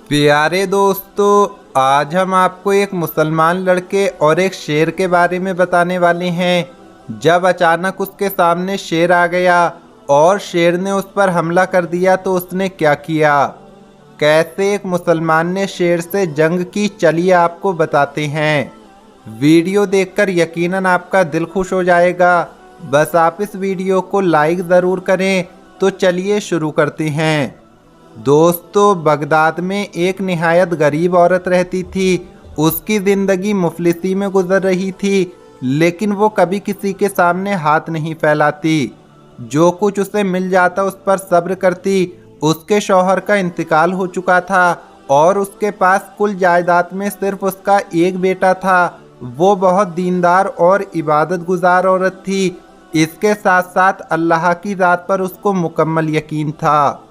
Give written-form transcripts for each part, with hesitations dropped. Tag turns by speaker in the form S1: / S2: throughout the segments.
S1: प्यारे दोस्तों, आज हम आपको एक मुसलमान लड़के और एक शेर के बारे में बताने वाले हैं। जब अचानक उसके सामने शेर आ गया और शेर ने उस पर हमला कर दिया तो उसने क्या किया, कैसे एक मुसलमान ने शेर से जंग की, चलिए आपको बताते हैं। वीडियो देखकर यकीनन आपका दिल खुश हो जाएगा। बस आप इस वीडियो को लाइक ज़रूर करें। तो चलिए शुरू करते हैं। दोस्तों, बगदाद में एक निहायत गरीब औरत रहती थी। उसकी ज़िंदगी मुफलिसी में गुजर रही थी, लेकिन वो कभी किसी के सामने हाथ नहीं फैलाती। जो कुछ उसे मिल जाता उस पर सब्र करती। उसके शौहर का इंतकाल हो चुका था और उसके पास कुल जायदाद में सिर्फ उसका एक बेटा था। वो बहुत दीनदार और इबादत गुजार औरत थी। इसके साथ साथ अल्लाह की ज़ात पर उसको मुकम्मल यकीन था।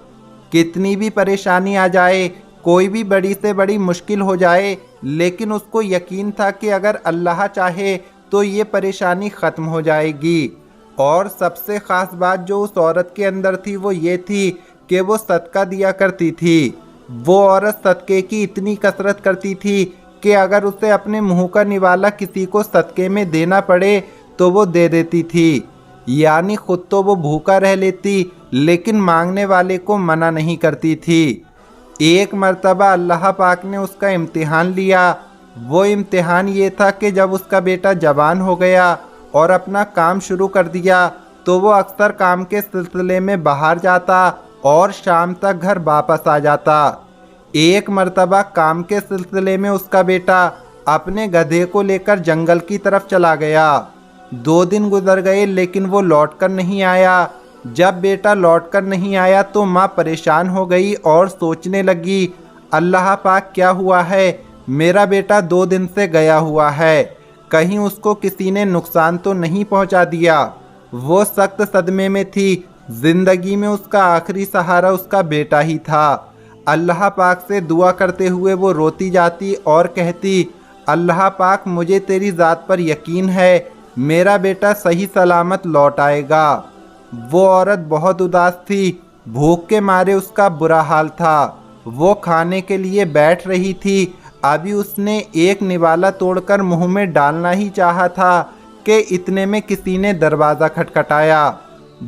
S1: कितनी भी परेशानी आ जाए, कोई भी बड़ी से बड़ी मुश्किल हो जाए, लेकिन उसको यकीन था कि अगर अल्लाह चाहे तो ये परेशानी ख़त्म हो जाएगी। और सबसे ख़ास बात जो उस औरत के अंदर थी वो ये थी कि वो सदका दिया करती थी। वो औरत सदक़े की इतनी कसरत करती थी कि अगर उसे अपने मुंह का निवाला किसी को सदक़े में देना पड़े तो वो दे देती थी। यानी खुद तो वो भूखा रह लेती, लेकिन मांगने वाले को मना नहीं करती थी। एक मर्तबा अल्लाह पाक ने उसका इम्तिहान लिया। वो इम्तिहान ये था कि जब उसका बेटा जवान हो गया और अपना काम शुरू कर दिया तो वो अक्सर काम के सिलसिले में बाहर जाता और शाम तक घर वापस आ जाता। एक मर्तबा काम के सिलसिले में उसका बेटा अपने गधे को लेकर जंगल की तरफ चला गया। 2 दिन गुजर गए लेकिन वो लौटकर नहीं आया। जब बेटा लौटकर नहीं आया तो माँ परेशान हो गई और सोचने लगी, अल्लाह पाक क्या हुआ है, मेरा बेटा 2 दिन से गया हुआ है, कहीं उसको किसी ने नुकसान तो नहीं पहुँचा दिया। वो सख्त सदमे में थी। जिंदगी में उसका आखिरी सहारा उसका बेटा ही था। अल्लाह पाक से दुआ करते हुए वो रोती जाती और कहती, अल्लाह पाक मुझे तेरी ज़ात पर यकीन है, मेरा बेटा सही सलामत लौट आएगा। वो औरत बहुत उदास थी। भूख के मारे उसका बुरा हाल था। वो खाने के लिए बैठ रही थी। अभी उसने एक निवाला तोड़कर मुंह में डालना ही चाहा था कि इतने में किसी ने दरवाज़ा खटखटाया।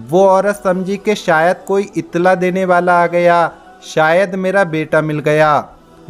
S1: वो औरत समझी कि शायद कोई इत्तला देने वाला आ गया, शायद मेरा बेटा मिल गया।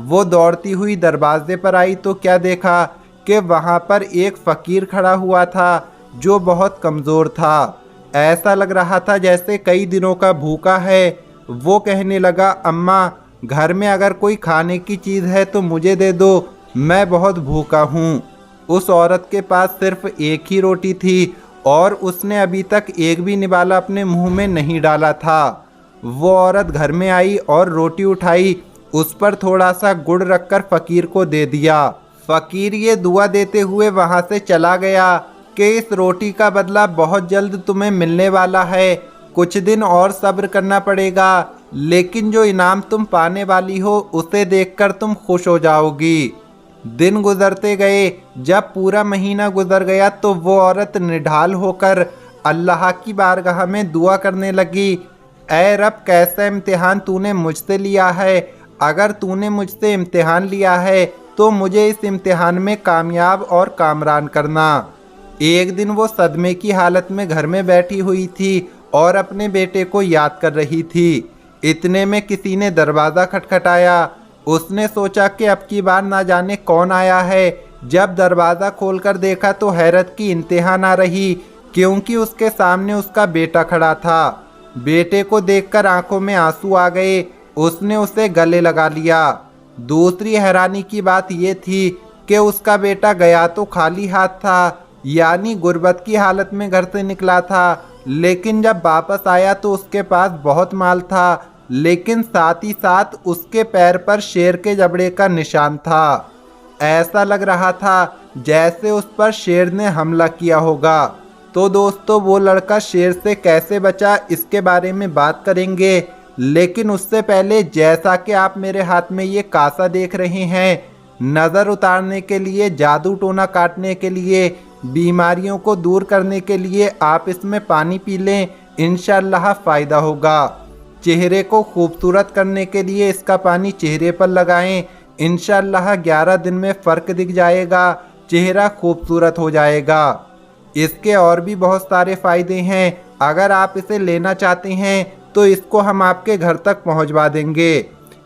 S1: वो दौड़ती हुई दरवाजे पर आई तो क्या देखा कि वहाँ पर एक फ़कीर खड़ा हुआ था जो बहुत कमज़ोर था। ऐसा लग रहा था जैसे कई दिनों का भूखा है। वो कहने लगा, अम्मा, घर में अगर कोई खाने की चीज़ है तो मुझे दे दो, मैं बहुत भूखा हूँ। उस औरत के पास सिर्फ एक ही रोटी थी और उसने अभी तक एक भी निवाला अपने मुंह में नहीं डाला था। वो औरत घर में आई और रोटी उठाई, उस पर थोड़ा सा गुड़ रखकर फ़कीर को दे दिया। फ़कीर ये दुआ देते हुए वहाँ से चला गया कि इस रोटी का बदला बहुत जल्द तुम्हें मिलने वाला है, कुछ दिन और सब्र करना पड़ेगा, लेकिन जो इनाम तुम पाने वाली हो उसे देखकर तुम खुश हो जाओगी। दिन गुजरते गए। जब पूरा महीना गुजर गया तो वो औरत निढाल होकर अल्लाह की बारगाह में दुआ करने लगी, ऐ रब, कैसा इम्तिहान तूने मुझसे लिया है। अगर तूने मुझसे इम्तिहान लिया है तो मुझे इस इम्तिहान में कामयाब और कामरान करना। एक दिन वो सदमे की हालत में घर में बैठी हुई थी और अपने बेटे को याद कर रही थी। इतने में किसी ने दरवाज़ा खटखटाया। उसने सोचा कि अब की बार ना जाने कौन आया है। जब दरवाज़ा खोलकर देखा तो हैरत की इंतहा ना रही, क्योंकि उसके सामने उसका बेटा खड़ा था। बेटे को देखकर आंखों में आंसू आ गए। उसने उसे गले लगा लिया। दूसरी हैरानी की बात यह थी कि उसका बेटा गया तो खाली हाथ था, यानी गुर्बत की हालत में घर से निकला था, लेकिन जब वापस आया तो उसके पास बहुत माल था, लेकिन साथ ही साथ उसके पैर पर शेर के जबड़े का निशान था। ऐसा लग रहा था जैसे उस पर शेर ने हमला किया होगा। तो दोस्तों, वो लड़का शेर से कैसे बचा इसके बारे में बात करेंगे, लेकिन उससे पहले जैसा कि आप मेरे हाथ में ये कासा देख रहे हैं, नज़र उतारने के लिए, जादू टोना काटने के लिए, बीमारियों को दूर करने के लिए आप इसमें पानी पी लें, इंशाअल्लाह फ़ायदा होगा। चेहरे को खूबसूरत करने के लिए इसका पानी चेहरे पर लगाएं। इंशाअल्लाह 11 दिन में फ़र्क दिख जाएगा, चेहरा खूबसूरत हो जाएगा। इसके और भी बहुत सारे फ़ायदे हैं। अगर आप इसे लेना चाहते हैं तो इसको हम आपके घर तक पहुंचवा देंगे।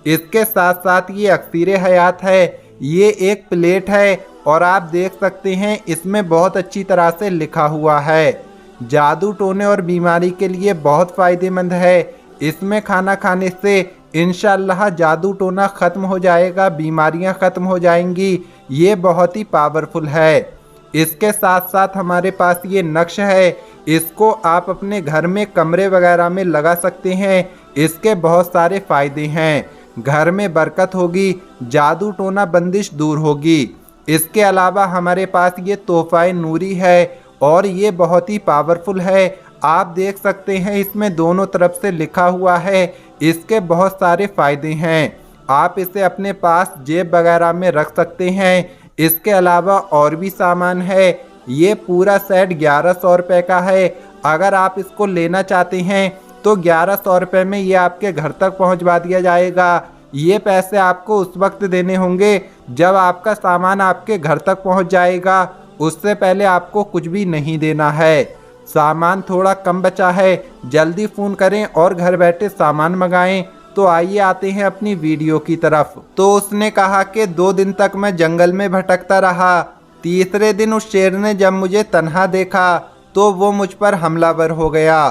S1: इसके साथ साथ ये अक्सीर हयात है। ये एक प्लेट है और आप देख सकते हैं इसमें बहुत अच्छी तरह से लिखा हुआ है। जादू टोने और बीमारी के लिए बहुत फ़ायदेमंद है। इसमें खाना खाने से इंशाअल्लाह जादू टोना ख़त्म हो जाएगा, बीमारियां ख़त्म हो जाएंगी। ये बहुत ही पावरफुल है। इसके साथ साथ हमारे पास ये नक्श है। इसको आप अपने घर में कमरे वगैरह में लगा सकते हैं। इसके बहुत सारे फ़ायदे हैं। घर में बरकत होगी, जादू टोना बंदिश दूर होगी। इसके अलावा हमारे पास ये तोहफ़ा नूरी है और ये बहुत ही पावरफुल है। आप देख सकते हैं इसमें दोनों तरफ से लिखा हुआ है। इसके बहुत सारे फ़ायदे हैं। आप इसे अपने पास जेब वगैरह में रख सकते हैं। इसके अलावा और भी सामान है। ये पूरा सेट 1100 रुपये का है। अगर आप इसको लेना चाहते हैं तो 1100 रुपये में ये आपके घर तक पहुंचवा दिया जाएगा। ये पैसे आपको उस वक्त देने होंगे जब आपका सामान आपके घर तक पहुंच जाएगा। उससे पहले आपको कुछ भी नहीं देना है। सामान थोड़ा कम बचा है, जल्दी फ़ोन करें और घर बैठे सामान मंगाएं। तो आइए आते हैं अपनी वीडियो की तरफ। तो उसने कहा कि 2 दिन तक मैं जंगल में भटकता रहा। तीसरे दिन उस शेर ने जब मुझे तन्हा देखा तो वो मुझ पर हमलावर हो गया।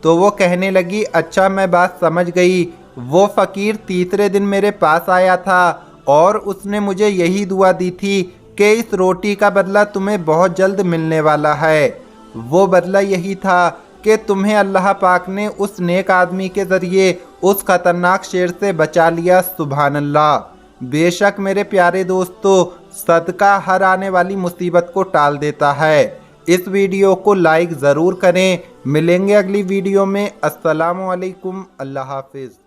S1: तो वो कहने लगी, अच्छा मैं बात समझ गई। वो फ़कीर तीसरे दिन मेरे पास आया था और उसने मुझे यही दुआ दी थी कि इस रोटी का बदला तुम्हें बहुत जल्द मिलने वाला है। वो बदला यही था कि तुम्हें अल्लाह पाक ने उस नेक आदमी के ज़रिए उस ख़तरनाक शेर से बचा लिया। सुभान अल्लाह। बेशक मेरे प्यारे दोस्तों, सदका हर आने वाली मुसीबत को टाल देता है। इस वीडियो को लाइक ज़रूर करें। मिलेंगे अगली वीडियो में। अस्सलामु अलैकुम। अल्लाह हाफिज़।